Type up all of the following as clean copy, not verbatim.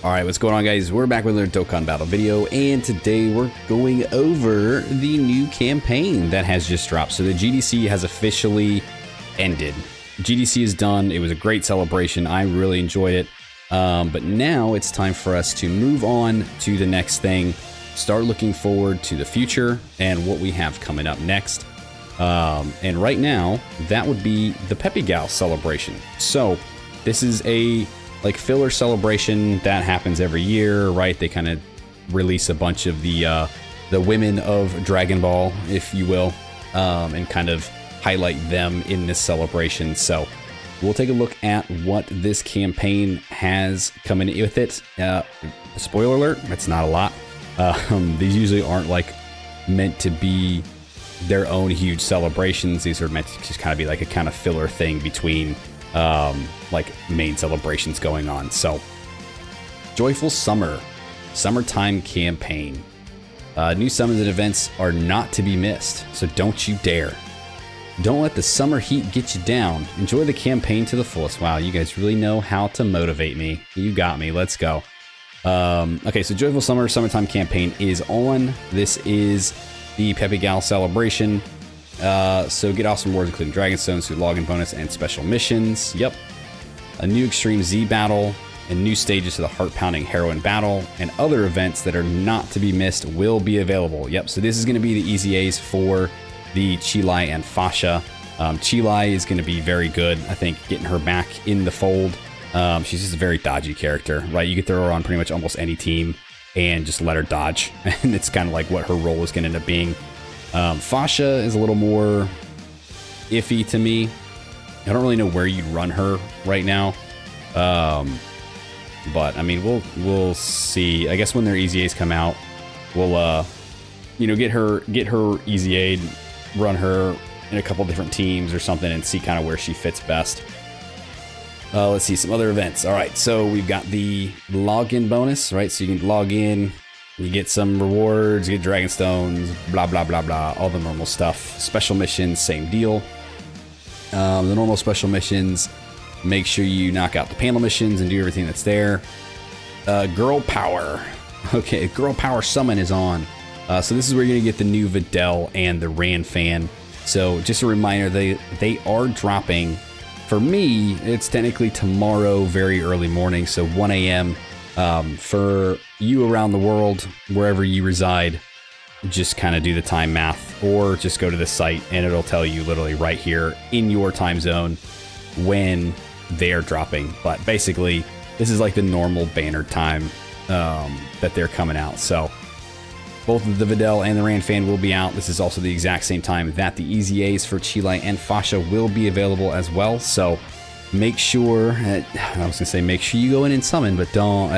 Alright, what's going on, guys? We're back with another Dokkan battle video, and today we're going over the new campaign that has just dropped. So the GDC has officially ended. GDC is done. It was a great celebration. I really enjoyed it. But now it's time for us to move on to the next thing, start looking forward to the future and what we have coming up next. And right now, that would be the Peppy Gal celebration. So this is a filler celebration that happens every year, right? They kind of release a bunch of the women of Dragon Ball, if you will, and kind of highlight them in this celebration. So we'll take a look at what this campaign has coming with it. Spoiler alert, it's not a lot. These usually aren't meant to be their own huge celebrations. These are meant to just kind of be like a kind of filler thing between main celebrations going on. So Joyful Summer, Summertime Campaign. New summons and events are not to be missed, so don't you dare. Don't let the summer heat get you down. Enjoy the campaign to the fullest. Wow, you guys really know how to motivate me. You got me. Let's go. Okay, so Joyful Summer, Summertime Campaign is on. This is the Peppy Gal celebration. So get awesome rewards including Dragon Stones, through login bonus, and special missions. Yep. A new Extreme Z battle, and new stages to the heart-pounding heroine battle, and other events that are not to be missed will be available. Yep, so this is going to be the easy A's for the Chilai and Fasha. Chilai is going to be very good, I think, getting her back in the fold. She's just a very dodgy character, right? You could throw her on pretty much almost any team and just let her dodge, and it's kind of like what her role is going to end up being. Fasha is a little more iffy to me. I don't really know where you'd run her right now. But I mean, we'll see. I guess when their easy A's come out, we'll get her easy aid, run her in a couple different teams or something, and see kind of where she fits best. Let's see some other events. All right, so we've got the login bonus, right? So you can log in, you get some rewards, you get Dragon Stones, blah blah blah blah, all the normal stuff. Special missions, same deal. The normal special missions, make sure you knock out the panel missions and do everything that's there. Girl Power. Okay, Girl Power Summon is on. So this is where you're going to get the new Videl and the Ran fan. So just a reminder, they are dropping. For me, it's technically tomorrow, very early morning, so 1 a.m. For you around the world, wherever you reside, just kind of do the time math, or just go to the site and it'll tell you literally right here in your time zone when they're dropping. But basically, this is like the normal banner time that they're coming out. So both the Videl and the Ran fan will be out. This is also the exact same time that the easy A's for Chilai and Fasha will be available as well. So make sure, I was gonna say make sure you go in and summon, but don't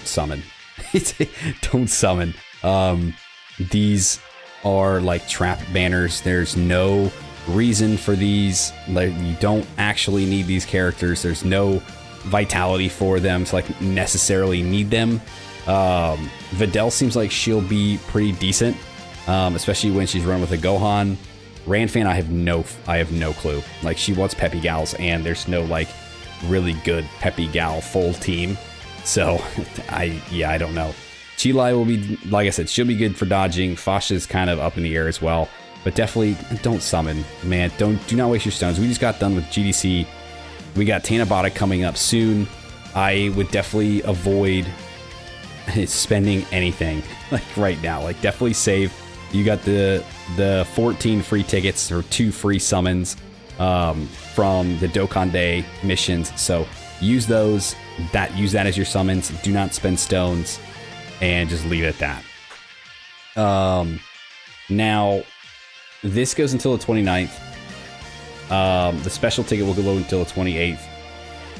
summon. Don't summon. These are like trap banners. There's no reason for these. You don't actually need these characters. There's no vitality for them to necessarily need them. Videl seems like she'll be pretty decent, especially when she's run with a Gohan. Ran fan, I have no clue. She wants Peppy Gals, and there's no really good Peppy Gal full team. So I don't know. Chilai will be, like I said, she'll be good for dodging. Fasha's kind of up in the air as well, but definitely don't summon, man. Do not waste your stones. We just got done with GDC. We got Tanabata coming up soon. I would definitely avoid spending anything right now. Definitely save. You got the 14 free tickets or 2 free summons from the Dokkan Day missions. So use those. Use that as your summons. Do not spend stones, and just leave it at that. Now, this goes until the 29th. The special ticket will go until the 28th.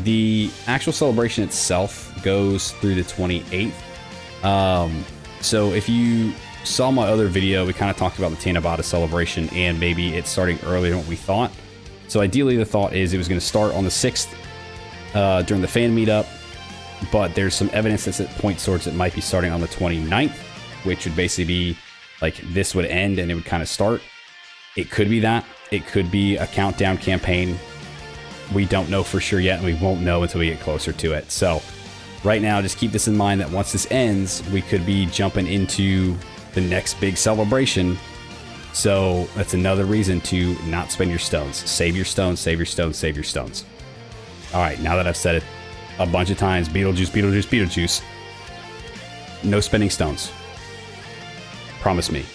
The actual celebration itself goes through the 28th. So if you saw my other video, we kind of talked about the Tanabata celebration and maybe it's starting earlier than what we thought. So ideally the thought is it was going to start on the 6th during the fan meetup, but there's some evidence that's at point towards it might be starting on the 29th, which would basically be this would end and it would kind of start. It could be that. It could be a countdown campaign. We don't know for sure yet, and we won't know until we get closer to it. So right now, just keep this in mind that once this ends, we could be jumping into the next big celebration. So that's another reason to not spend your stones. Save your stones, save your stones, save your stones. All right, now that I've said it a bunch of times, Beetlejuice, Beetlejuice, Beetlejuice. No spending stones. Promise me.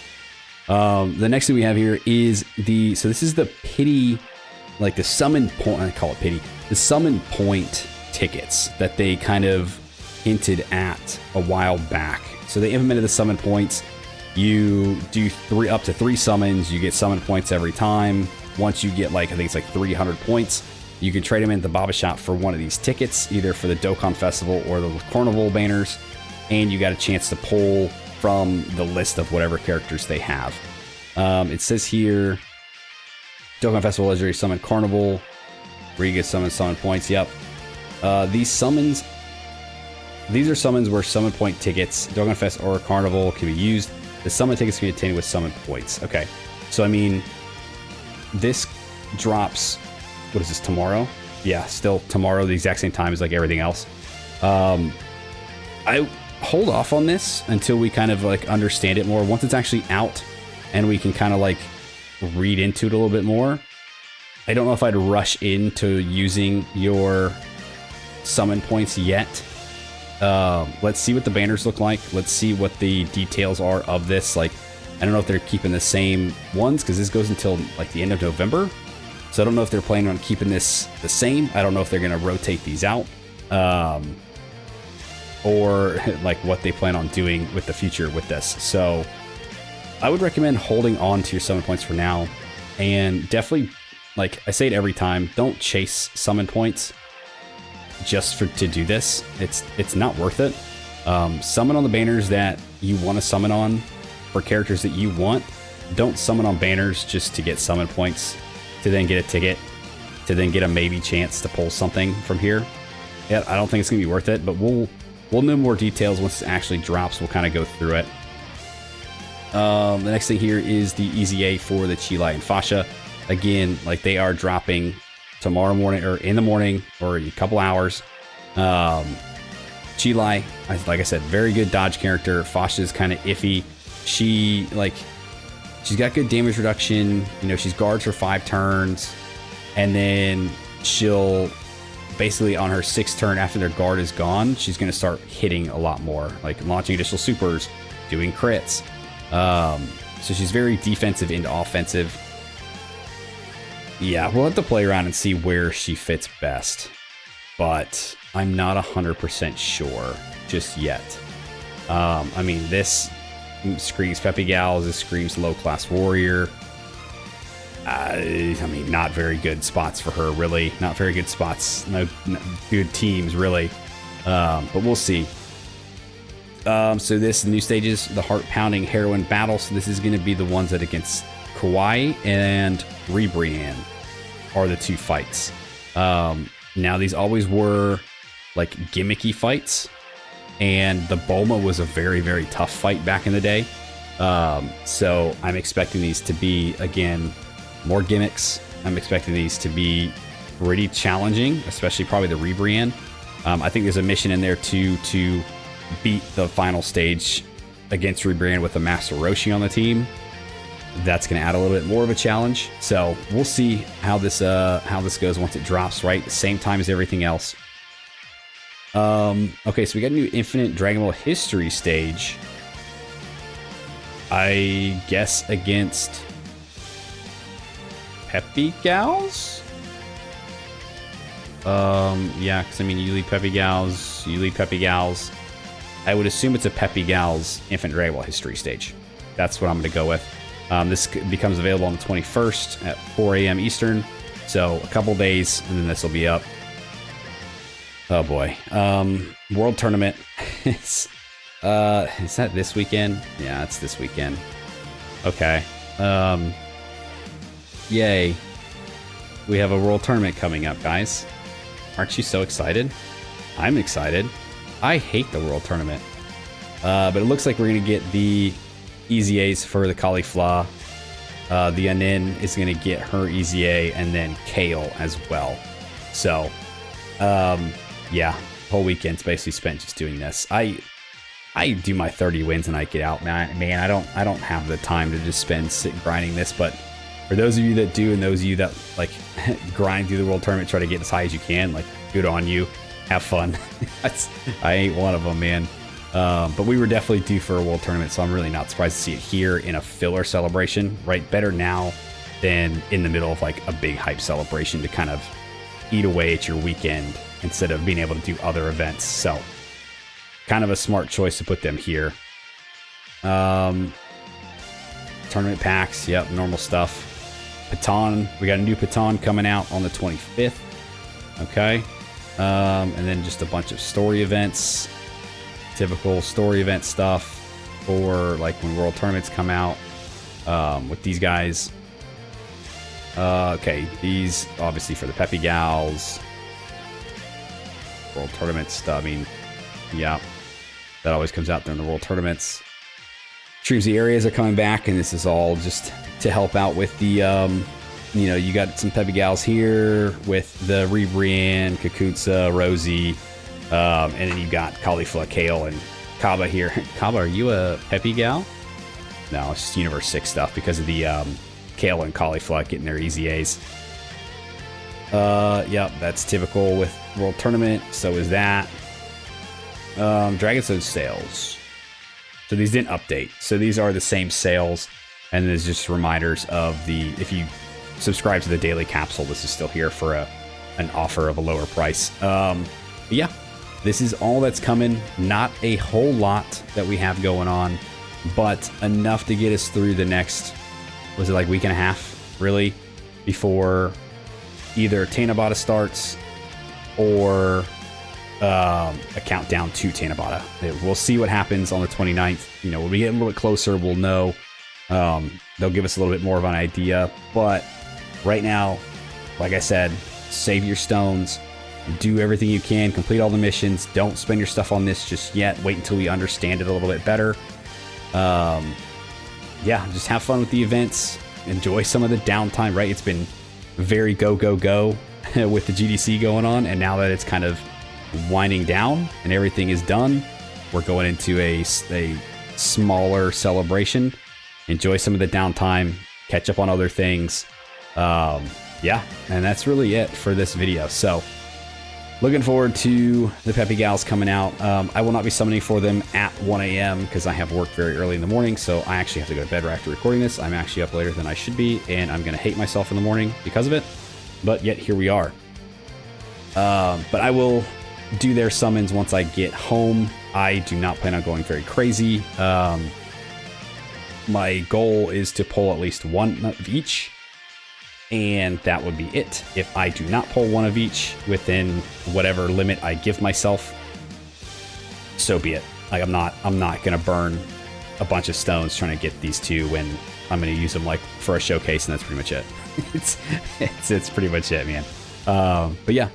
The next thing we have here is so this is the pity, like the summon point, I call it pity, the summon point tickets that they kind of hinted at a while back. So they implemented the summon points. You do up to 3 summons, you get summon points every time. Once you get I think it's 300 points, you can trade them in the Baba Shop for one of these tickets, either for the Dokkan Festival or the Carnival banners, and you got a chance to pull from the list of whatever characters they have. It says here, Dokkan Festival Legendary Summon Carnival, where you get summon points. Yep. These are summons where summon point tickets, Dokkan Fest or Carnival, can be used. The summon tickets can be obtained with summon points. Okay, so I mean, this drops, what is this, tomorrow? Yeah, still tomorrow, the exact same time as everything else. I hold off on this until we kind of understand it more. Once it's actually out and we can kind of read into it a little bit more, I don't know if I'd rush into using your summon points yet. Let's see what the banners look like. Let's see what the details are of this. I don't know if they're keeping the same ones, because this goes until the end of November. So I don't know if they're planning on keeping this the same. I don't know if they're going to rotate these out, or what they plan on doing with the future with this. So I would recommend holding on to your summon points for now, and definitely, I say it every time, don't chase summon points just to do this. It's not worth it. Summon on the banners that you want to summon on for characters that you want. Don't summon on banners just to get summon points, to then get a ticket, to then get a maybe chance to pull something from here. Yeah, I don't think it's gonna be worth it, but we'll know more details once it actually drops. We'll kind of go through it. The next thing here is the EZA for the Chilai and Fasha. Again, they are dropping tomorrow morning, or in the morning, or a couple hours. Chilai, like I said, very good dodge character. Fasha's kind of iffy. She's got good damage reduction. She's guards for 5 turns, and then she'll basically on her 6th turn after their guard is gone, she's going to start hitting a lot more, launching additional supers, doing crits. So she's very defensive into offensive. Yeah, we'll have to play around and see where she fits best, but I'm not 100% sure just yet. I mean, this screams Peppy Gals, this screams low-class warrior. I mean, not very good spots for her, really. Not very good spots. No good teams, really. But we'll see. So this new stages, the heart-pounding heroine battle. So this is going to be the ones that against Kawaii and Ribrianne are the 2 fights. Now these always were gimmicky fights, and the Bulma was a very, very tough fight back in the day. So I'm expecting these to be, again, more gimmicks. I'm expecting these to be pretty challenging, especially probably the Ribrianne. I think there's a mission in there too to beat the final stage against Ribrianne with a Master Roshi on the team. That's going to add a little bit more of a challenge. So we'll see how this goes once it drops, right? The same time as everything else. Okay, so we got a new Infinite Dragon Ball History stage. I guess against Peppy Gals? Yeah, because I mean, you lead Peppy Gals, I would assume it's a Peppy Gals Infinite Dragon Ball History stage. That's what I'm going to go with. This becomes available on the 21st at 4 a.m. Eastern. So a couple days, and then this will be up. Oh boy. World Tournament. Is that this weekend? Yeah, it's this weekend. Okay. Yay. We have a World Tournament coming up, guys. Aren't you so excited? I'm excited. I hate the World Tournament. But it looks like we're going to get the EZAs for the Caulifla. The Anin is going to get her EZA, and then Kale as well. So, yeah, whole weekend's basically spent just doing this. I do my 30 wins and I get out, man. I don't have the time to just spend sitting grinding this, but for those of you that do, and those of you that like grind through the world tournament, try to get as high as you can, like, good on you. Have fun. I ain't one of them, man. But we were definitely due for a world tournament, so I'm really not surprised to see it here in a filler celebration, right? Better now than in the middle of like a big hype celebration to kind of eat away at your weekend instead of being able to do other events. So kind of a smart choice to put them here. Tournament packs, yep, normal stuff. Baton, we got a new Baton coming out on the 25th. Okay. And then just a bunch of story events, typical story event stuff for like when world tournaments come out with these guys. Okay, these obviously for the Peppy gals, world tournament stuff. I mean, yeah, that always comes out during the world tournaments. Streamsy areas are coming back, and this is all just to help out with the you know, you got some Peppy gals here with the Rebrand, Kakutsa, Rosie, and then you got Caulifla, Kale, and Kaba here. Kaba, are you a Peppy gal? No, it's just Universe 6 stuff because of the Kale and Caulifla getting their easy A's. Yep, that's typical with World Tournament. So is that. Dragon Zone sales. So these didn't update. So these are the same sales, and there's just reminders of the, if you subscribe to the daily capsule, this is still here for an offer of a lower price. Yeah, this is all that's coming. Not a whole lot that we have going on, but enough to get us through the next, was it like week and a half, really, before either Tanabata starts or a countdown to Tanabata. We'll see what happens on the 29th. You know, when we get a little bit closer, we'll know. They'll give us a little bit more of an idea, but right now, like I said, save your stones, do everything you can, complete all the missions. Don't spend your stuff on this just yet. Wait until we understand it a little bit better. Yeah, just have fun with the events. Enjoy some of the downtime, right? It's been very go, go, go with the GDC going on, and now that it's kind of winding down and everything is done, we're going into a smaller celebration. Enjoy some of the downtime, catch up on other things. Yeah, and that's really it for this video. So looking forward to the Peppy gals coming out. I will not be summoning for them at 1 a.m. because I have work very early in the morning, so I actually have to go to bed right after recording this. I'm actually up later than I should be, and I'm going to hate myself in the morning because of it, but yet here we are. But I will do their summons once I get home. I do not plan on going very crazy. My goal is to pull at least one of each, and that would be it. If I do not pull one of each within whatever limit I give myself, so be it. Like, I'm not gonna burn a bunch of stones trying to get these two when I'm gonna use them like for a showcase, and that's pretty much it. it's pretty much it, man. But yeah,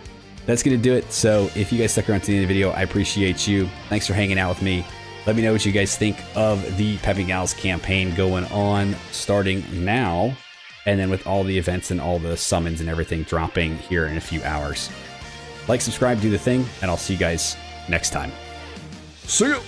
that's gonna do it. So if you guys stuck around to the end of the video, I appreciate you. Thanks for hanging out with me. Let me know what you guys think of the Peppy Gals campaign going on starting now, and then with all the events and all the summons and everything dropping here in a few hours. Like, subscribe, do the thing, and I'll see you guys next time. See ya!